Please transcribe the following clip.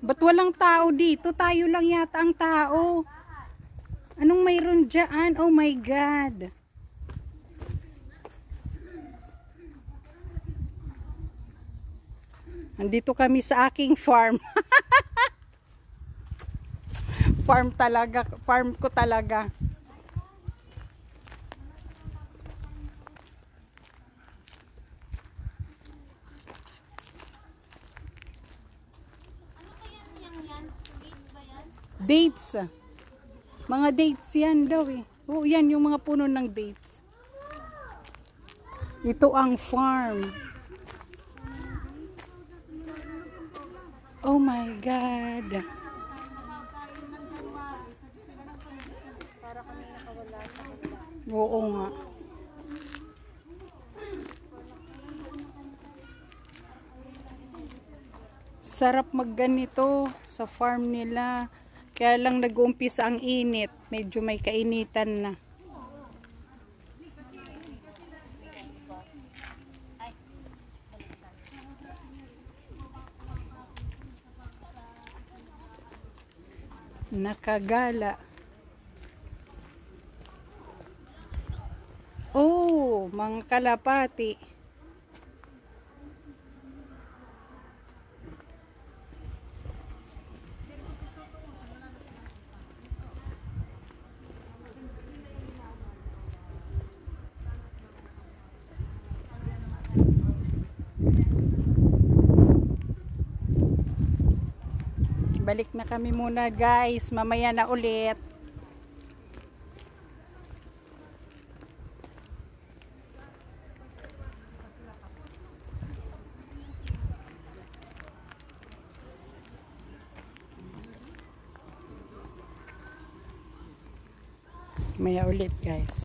Ba't walang tao dito? Tayo lang yata ang tao. Anong mayroon dyan? Oh my God. Andito kami sa aking farm. Farm talaga. Farm ko talaga. Dates. Mga dates yan daw eh. Oh, yan yung mga puno ng dates. Ito ang farm. Oh my God. Oo nga. Sarap magganito sa farm nila. Kaya lang nag-uumpisa ang init. Medyo may kainitan na. Nakagala. Oh, mga kalapati. Balik na kami muna guys, mamaya na ulit. Mamaya ulit guys.